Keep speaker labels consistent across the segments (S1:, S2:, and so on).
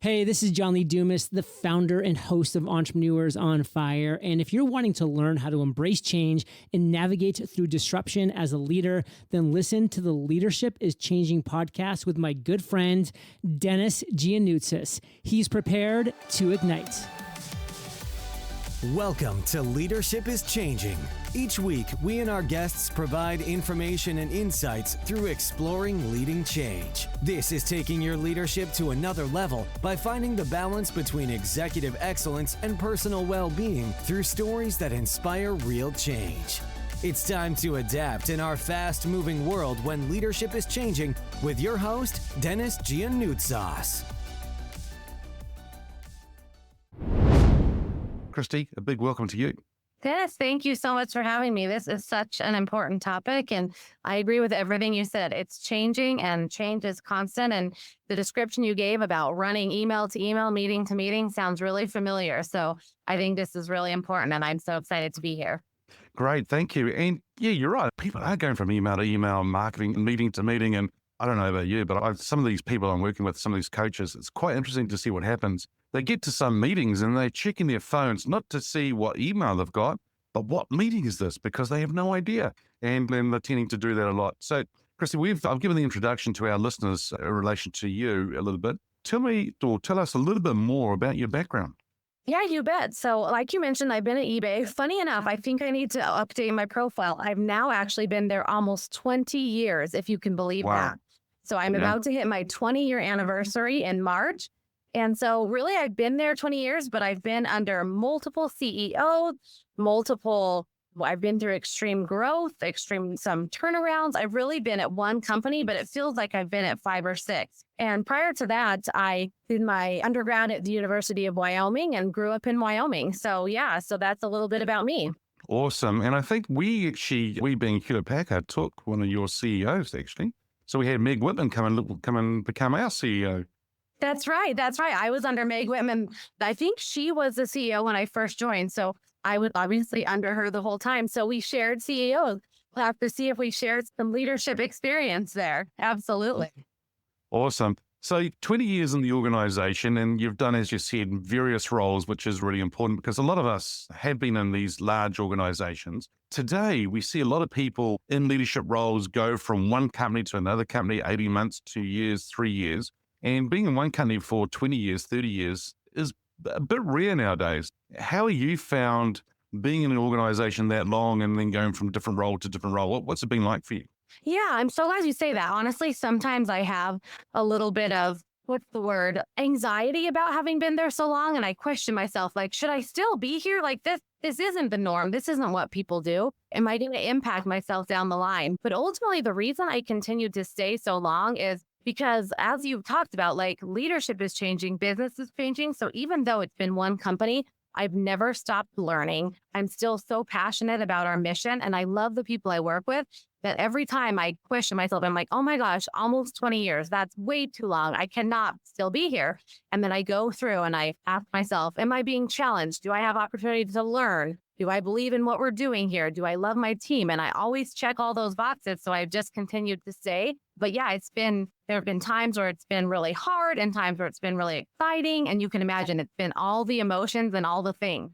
S1: Hey, this is John Lee Dumas, the founder and host of Entrepreneurs on Fire. And if you're wanting to learn how to embrace change and navigate through disruption as a leader, then listen to the Leadership is Changing podcast with my good friend, Denis Gianoutsos. He's prepared to ignite.
S2: Welcome to Leadership is Changing. Each week, we and our guests provide information and insights through exploring leading change. This is taking your leadership to another level by finding the balance between executive excellence and personal well-being through stories that inspire real change. It's time to adapt in our fast-moving world when leadership is changing with your host, Denis Gianoutsos.
S3: Kristi, a big welcome to you.
S4: Dennis, thank you so much for having me. This is such an important topic, and I agree with everything you said. It's changing, and change is constant, and the description you gave about running email to email, meeting to meeting sounds really familiar. So I think this is really important, and I'm so excited to be here.
S3: Great, thank you. And yeah, you're right. People are going from email to email, marketing, meeting to meeting, and I don't know about you, but some of these people I'm working with, some of these coaches, it's quite interesting to see what happens. They get to some meetings and they're checking their phones, not to see what email they've got, but what meeting is this? Because they have no idea. And then they're tending to do that a lot. So, Kristi, I've given the introduction to our listeners in relation to you a little bit. Tell us a little bit more about your background.
S4: Yeah, you bet. So like you mentioned, I've been at eBay. Funny enough, I think I need to update my profile. I've now actually been there almost 20 years, if you can believe that. So I'm about to hit my 20-year anniversary in March. And so really, I've been there 20 years, but I've been under multiple CEOs, I've been through extreme growth, some turnarounds. I've really been at one company, but it feels like I've been at 5 or 6. And prior to that, I did my undergrad at the University of Wyoming and grew up in Wyoming. So so that's a little bit about me.
S3: Awesome. And I think we being Hewlett-Packard took one of your CEOs actually. So we had Meg Whitman come and become our CEO.
S4: That's right. I was under Meg Whitman. I think she was the CEO when I first joined. So I was obviously under her the whole time. So we shared CEOs. We'll have to see if we shared some leadership experience there. Absolutely.
S3: Awesome. So 20 years in the organization, and you've done, as you said, various roles, which is really important because a lot of us have been in these large organizations. Today, we see a lot of people in leadership roles go from one company to another company, 18 months, 2 years, 3 years. And being in one company for 20 years, 30 years is a bit rare nowadays. How have you found being in an organization that long and then going from different role to different role? What's it been like for you?
S4: Yeah, I'm so glad you say that. Honestly, sometimes I have a little bit of, anxiety about having been there so long. And I question myself, like, should I still be here? Like this isn't the norm. This isn't what people do. Am I going to impact myself down the line? But ultimately, the reason I continued to stay so long is because as you've talked about, like leadership is changing, business is changing. So even though it's been one company, I've never stopped learning. I'm still so passionate about our mission and I love the people I work with that every time I question myself, I'm like, oh my gosh, almost 20 years. That's way too long. I cannot still be here. And then I go through and I ask myself, am I being challenged? Do I have opportunity to learn? Do I believe in what we're doing here? Do I love my team? And I always check all those boxes. So I've just continued to stay. But yeah, there have been times where it's been really hard and times where it's been really exciting. And you can imagine it's been all the emotions and all the things.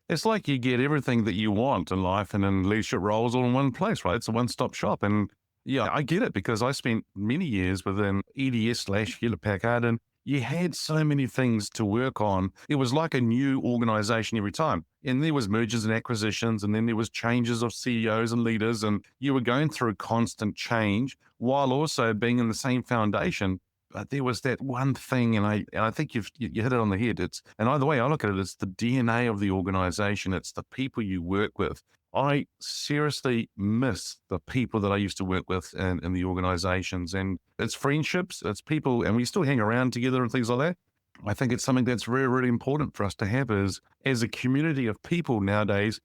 S3: It's like you get everything that you want in life and in leadership roles all in one place, right? It's a one-stop shop. And yeah, I get it because I spent many years within EDS/Hewlett-Packard and you had so many things to work on. It was like a new organization every time. And there was mergers and acquisitions, and then there was changes of CEOs and leaders, and you were going through constant change while also being in the same foundation. But there was that one thing, and I think you hit it on the head. And either way I look at it, it's the DNA of the organization. It's the people you work with. I seriously miss the people that I used to work with in the organizations, and it's friendships, it's people, and we still hang around together and things like that. I think it's something that's really, really important for us to have as a community of people nowadays,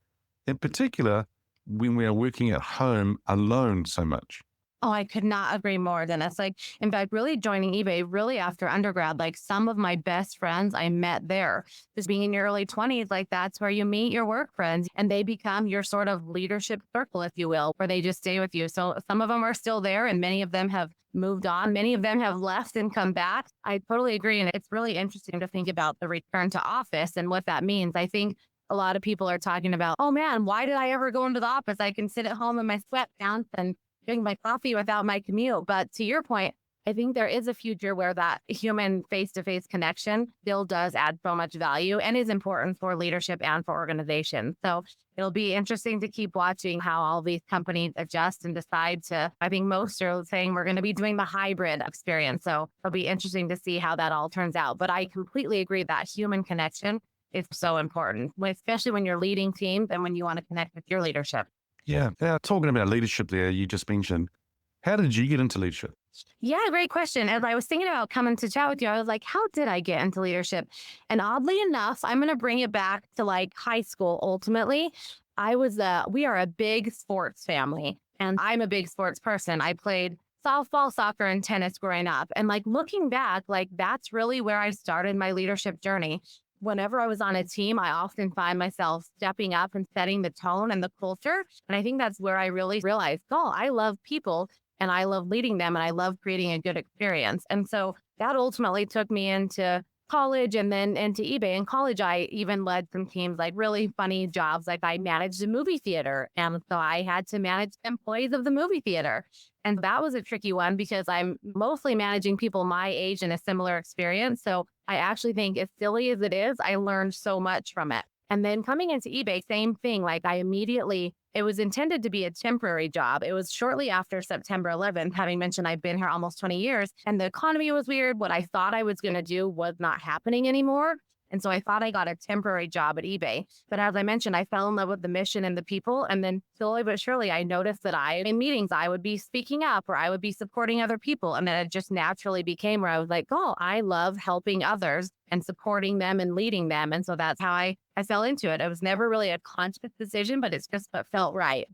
S3: in particular, when we are working at home alone so much.
S4: Oh, I could not agree more, Dennis. Like, in fact, really joining eBay really after undergrad, like some of my best friends I met there. Just being in your early 20s, like that's where you meet your work friends and they become your sort of leadership circle, if you will, where they just stay with you. So some of them are still there and many of them have moved on. Many of them have left and come back. I totally agree. And it's really interesting to think about the return to office and what that means. I think a lot of people are talking about, oh man, why did I ever go into the office? I can sit at home in my sweatpants and drink my coffee without my commute. But to your point, I think there is a future where that human face-to-face connection still does add so much value and is important for leadership and for organizations. So it'll be interesting to keep watching how all these companies adjust and decide to, I think most are saying we're going to be doing the hybrid experience. So it'll be interesting to see how that all turns out. But I completely agree that human connection is so important, especially when you're leading teams and when you want to connect with your leadership.
S3: Yeah. Now, talking about leadership there, you just mentioned, how did you get into leadership?
S4: Yeah, great question. As I was thinking about coming to chat with you, I was like, how did I get into leadership? And oddly enough, I'm going to bring it back to like high school. Ultimately, we are a big sports family and I'm a big sports person. I played softball, soccer, and tennis growing up. And like looking back, like that's really where I started my leadership journey. Whenever I was on a team, I often find myself stepping up and setting the tone and the culture. And I think that's where I really realized, oh, I love people and I love leading them and I love creating a good experience. And so that ultimately took me into college and then into eBay. In college, I even led some teams, like really funny jobs. Like I managed a movie theater. And so I had to manage employees of the movie theater. And that was a tricky one because I'm mostly managing people my age in a similar experience. So I actually think, as silly as it is, I learned so much from it. And then coming into eBay, same thing. Like it was intended to be a temporary job. It was shortly after September 11th, having mentioned I've been here almost 20 years and the economy was weird. What I thought I was going to do was not happening anymore. And so I thought I got a temporary job at eBay. But as I mentioned, I fell in love with the mission and the people. And then slowly but surely, I noticed that in meetings, I would be speaking up or I would be supporting other people. And then it just naturally became where I was like, oh, I love helping others and supporting them and leading them. And so that's how I fell into it. It was never really a conscious decision, but it's just what felt right.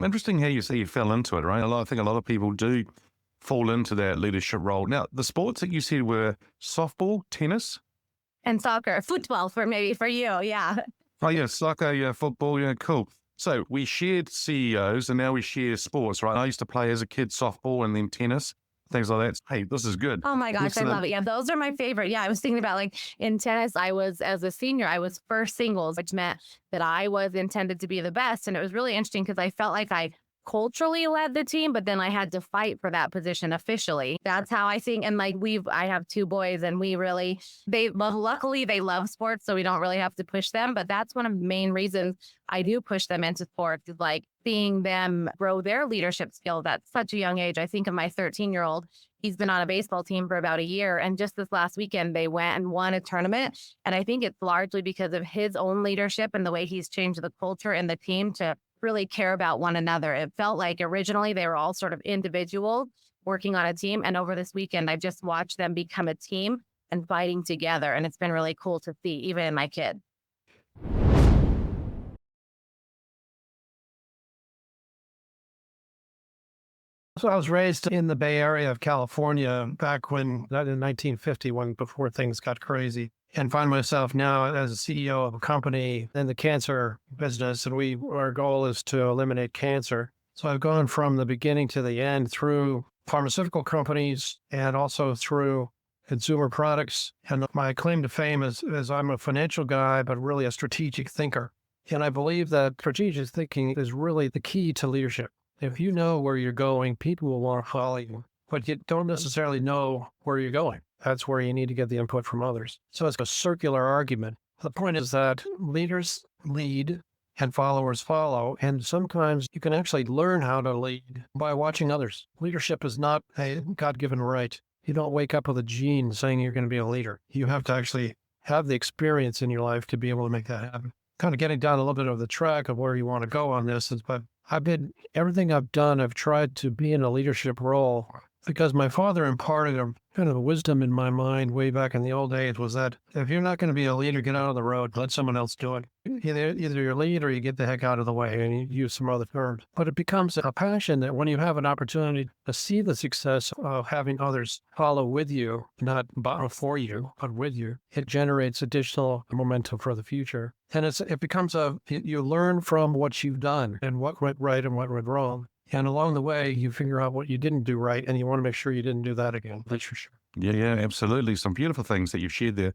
S3: Interesting how you say you fell into it, right? I think a lot of people do fall into that leadership role. Now, the sports that you said were softball, tennis,
S4: and soccer, football for you. Yeah.
S3: Oh, yeah. Soccer, yeah. Football, yeah. Cool. So we shared CEOs and now we share sports, right? I used to play as a kid softball and then tennis, things like that. Hey, this is good.
S4: Oh my gosh, I love it. Yeah, those are my favorite. Yeah, I was thinking about like in tennis, as a senior, I was first singles, which meant that I was intended to be the best. And it was really interesting because I felt like I culturally led the team, but then I had to fight for that position officially. That's how I think. And like I have two boys and luckily they love sports, so we don't really have to push them. But that's one of the main reasons I do push them into sports is like seeing them grow their leadership skills at such a young age. I think of my 13-year-old, he's been on a baseball team for about a year. And just this last weekend, they went and won a tournament. And I think it's largely because of his own leadership and the way he's changed the culture in the team to really care about one another. It felt like originally they were all sort of individuals working on a team. And over this weekend, I just watched them become a team and fighting together. And it's been really cool to see, even in my kid.
S5: So I was raised in the Bay Area of California back not in 1950, before things got crazy, and find myself now as a CEO of a company in the cancer business. And our goal is to eliminate cancer. So I've gone from the beginning to the end through pharmaceutical companies and also through consumer products. And my claim to fame is I'm a financial guy, but really a strategic thinker. And I believe that strategic thinking is really the key to leadership. If you know where you're going, people will want to follow you, but you don't necessarily know where you're going. That's where you need to get the input from others. So it's a circular argument. The point is that leaders lead and followers follow. And sometimes you can actually learn how to lead by watching others. Leadership is not a God-given right. You don't wake up with a gene saying you're going to be a leader. You have to actually have the experience in your life to be able to make that happen. Kind of getting down a little bit of the track of where you want to go on this, but everything I've done, I've tried to be in a leadership role because my father imparted a kind of a wisdom in my mind way back in the old days was that if you're not going to be a leader, get out of the road, let someone else do it. Either you lead or you get the heck out of the way, and you use some other terms. But it becomes a passion that when you have an opportunity to see the success of having others follow with you, not for you, but with you, it generates additional momentum for the future. And it becomes you learn from what you've done and what went right and what went wrong. And along the way, you figure out what you didn't do right, and you want to make sure you didn't do that again. That's for sure.
S3: Yeah, absolutely. Some beautiful things that you've shared there.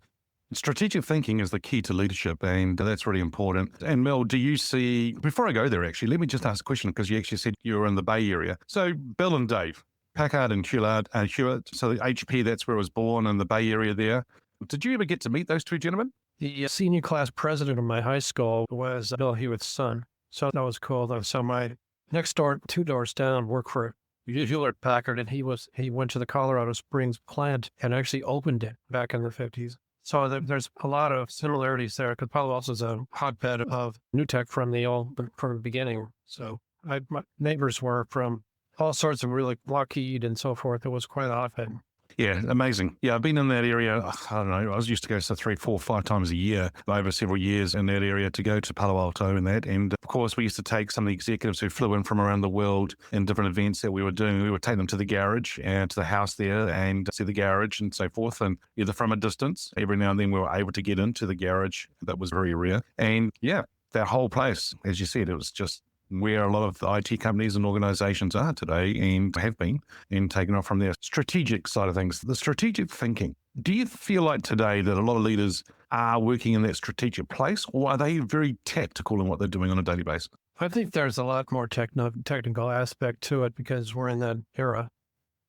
S3: Strategic thinking is the key to leadership, and that's really important. And Mel, do you see, before I go there, actually, let me just ask a question, because you actually said you were in the Bay Area. So Bill and Dave, Packard and Hewlett, so the HP, that's where I was born, in the Bay Area there. Did you ever get to meet those two gentlemen?
S5: The senior class president of my high school was Bill Hewitt's son. So that was cool. So my next door, 2 doors down, worked for Hewlett Packard, and he went to the Colorado Springs plant and actually opened it back in the 50s. So there's a lot of similarities there, because Palo Alto is a hotbed of new tech from the beginning. So my neighbors were from all sorts of really Lockheed and so forth. It was quite a hotbed.
S3: Yeah, amazing. Yeah, I've been in that area, I don't know, I was used to go 3, 4, 5 times a year over several years in that area to go to Palo Alto and that. And of course, we used to take some of the executives who flew in from around the world in different events that we were doing. We would take them to the garage and to the house there and see the garage and so forth. And either from a distance, every now and then we were able to get into the garage. That was very rare. And yeah, that whole place, as you said, it was just where a lot of the IT companies and organizations are today and have been, and taken off from their strategic side of things. The strategic thinking. Do you feel like today that a lot of leaders are working in that strategic place, or are they very tactical in what they're doing on a daily basis?
S5: I think there's a lot more technical aspect to it because we're in that era.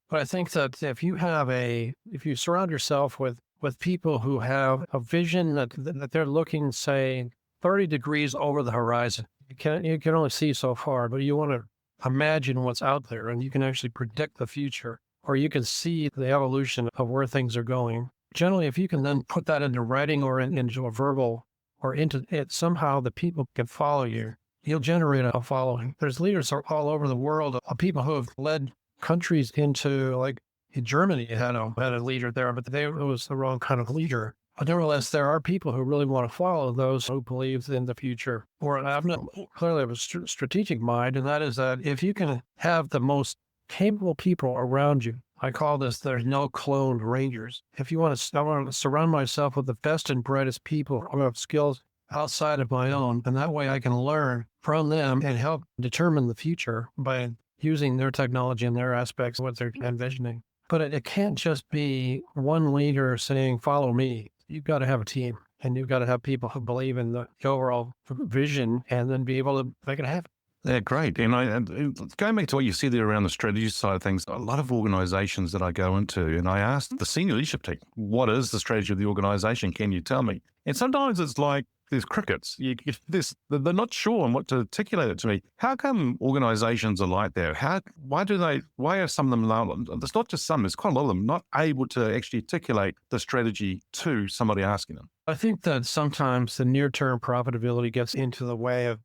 S5: But I think that if you surround yourself with people who have a vision that they're looking, say, 30 degrees over the horizon, you can only see so far, but you want to imagine what's out there, and you can actually predict the future, or you can see the evolution of where things are going. Generally, if you can then put that into writing or into a verbal or into it, somehow the people can follow you. You'll generate a following. There's leaders all over the world of people who have led countries into, like in Germany, had a leader there, but it was the wrong kind of leader. But nevertheless, there are people who really want to follow those who believe in the future. Or clearly have a strategic mind, and that is that if you can have the most capable people around you, I call this, there's no cloned rangers. If you want to, I want to surround myself with the best and brightest people who have skills outside of my own, and that way I can learn from them and help determine the future by using their technology and their aspects of what they're envisioning. But it can't just be one leader saying, follow me. You've got to have a team, and you've got to have people who believe in the overall vision and then be able to make it happen.
S3: Yeah, great. And going back to what you said there around the strategy side of things, a lot of organizations that I go into, and I ask the senior leadership team, what is the strategy of the organization? Can you tell me? And sometimes it's like there's crickets. They're not sure on what to articulate it to me. How come organizations are like that? Why are some of them, there's not just some, there's quite a lot of them, not able to actually articulate the strategy to somebody asking them?
S5: I think that sometimes the near-term profitability gets into the way of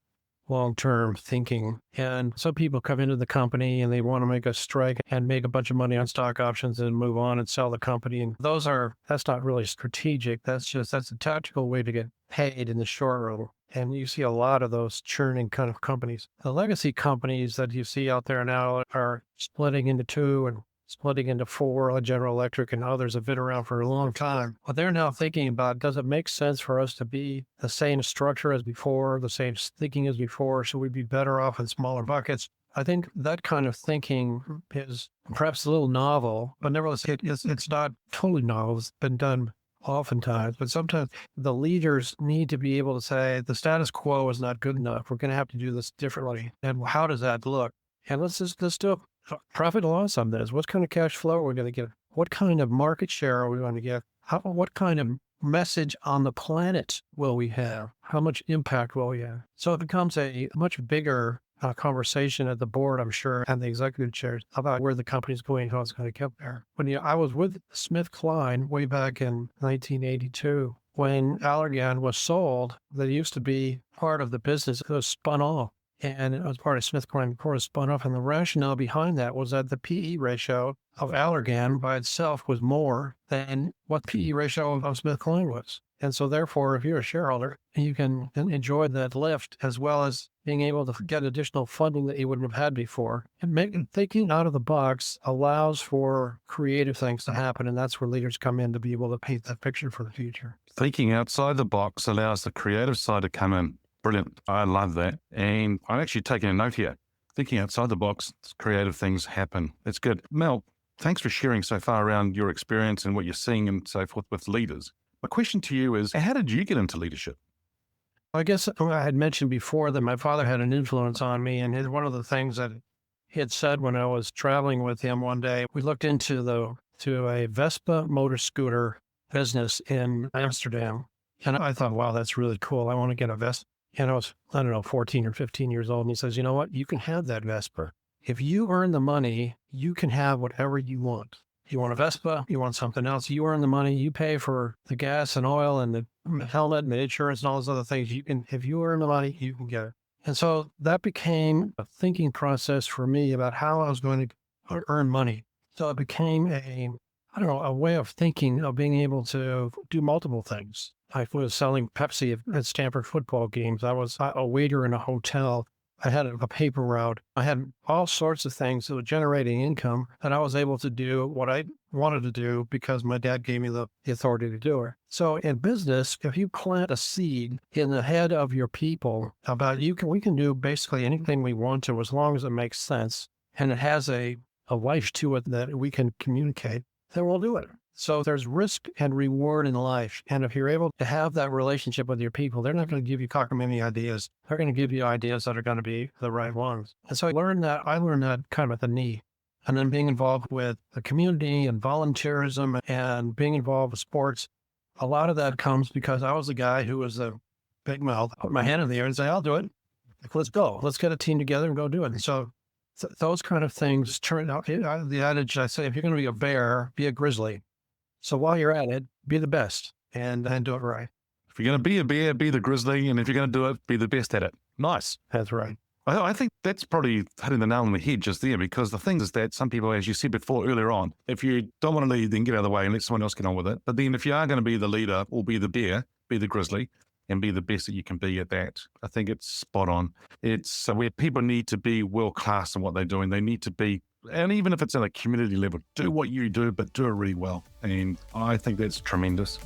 S5: long-term thinking. And some people come into the company and they want to make a strike and make a bunch of money on stock options and move on and sell the company. And that's not really strategic. That's a tactical way to get paid in the short run. And you see a lot of those churning kind of companies. The legacy companies that you see out there now are splitting into 2 and splitting into 4, like General Electric and others have been around for a long time. But they're now thinking about, does it make sense for us to be the same structure as before, the same thinking as before? Should we be better off in smaller buckets? I think that kind of thinking is perhaps a little novel, but nevertheless, it's not totally novel. It's been done oftentimes, but sometimes the leaders need to be able to say, the status quo is not good enough. We're going to have to do this differently. And how does that look? And let's do a profit and loss on this. What kind of cash flow are we going to get? What kind of market share are we going to get? What kind of message on the planet will we have? How much impact will we have? So it becomes a much bigger conversation at the board, I'm sure, and the executive chairs about where the company's going, how it's going to get there. When I was with SmithKline way back in 1982, when Allergan was sold, that used to be part of the business that was spun off. And it was part of SmithKline before it spun off. And the rationale behind that was that the PE ratio of Allergan by itself was more than what PE ratio of SmithKline was. And so therefore, if you're a shareholder, you can enjoy that lift as well as being able to get additional funding that you wouldn't have had before. And thinking out of the box allows for creative things to happen. And that's where leaders come in to be able to paint that picture for the future.
S3: Thinking outside the box allows the creative side to come in. Brilliant. I love that. And I'm actually taking a note here. Thinking outside the box, creative things happen. That's good. Mel, thanks for sharing so far around your experience and what you're seeing and so forth with leaders. My question to you is, how did you get into leadership?
S5: I guess I had mentioned before that my father had an influence on me. And one of the things that he had said when I was traveling with him one day, we looked into a Vespa motor scooter business in Amsterdam. And I thought, wow, that's really cool. I want to get a Vespa. And I was, 14 or 15 years old. And he says, you know what? You can have that Vespa. If you earn the money, you can have whatever you want. You want a Vespa, you want something else, you earn the money, you pay for the gas and oil and the helmet and the insurance and all those other things. If you earn the money, you can get it. And so that became a thinking process for me about how I was going to earn money. So it became a way of thinking of being able to do multiple things. I was selling Pepsi at Stanford football games. I was a waiter in a hotel. I had a paper route. I had all sorts of things that were generating income, and I was able to do what I wanted to do because my dad gave me the authority to do it. So in business, if you plant a seed in the head of your people about we can do basically anything we want to as long as it makes sense and it has a life to it that we can communicate, then we'll do it. So there's risk and reward in life. And if you're able to have that relationship with your people, they're not going to give you cockamamie ideas. They're going to give you ideas that are going to be the right ones. And so I learned that kind of at the knee. And then being involved with the community and volunteerism and being involved with sports, a lot of that comes because I was the guy who was a big mouth, put my hand in the air and say, I'll do it. Like, let's go. Let's get a team together and go do it. And so those kind of things turn out, the adage I say, if you're going to be a bear, be a grizzly. So while you're at it, be the best and do it right.
S3: If you're going to be a bear, be the grizzly. And if you're going to do it, be the best at it. Nice.
S5: That's right.
S3: I think that's probably hitting the nail on the head just there, because the thing is that some people, as you said before earlier on, if you don't want to lead, then get out of the way and let someone else get on with it. But then if you are going to be the leader or be the bear, be the grizzly and be the best that you can be at that. I think it's spot on. It's where people need to be world-class in what they're doing. They need to be, and even if it's at a community level, do what you do, but do it really well. And I think that's tremendous.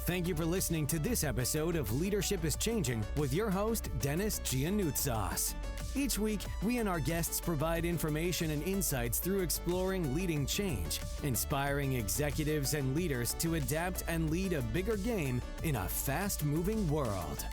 S2: Thank you for listening to this episode of Leadership is Changing with your host, Denis Gianoutsos. Each week, we and our guests provide information and insights through exploring leading change, inspiring executives and leaders to adapt and lead a bigger game in a fast-moving world.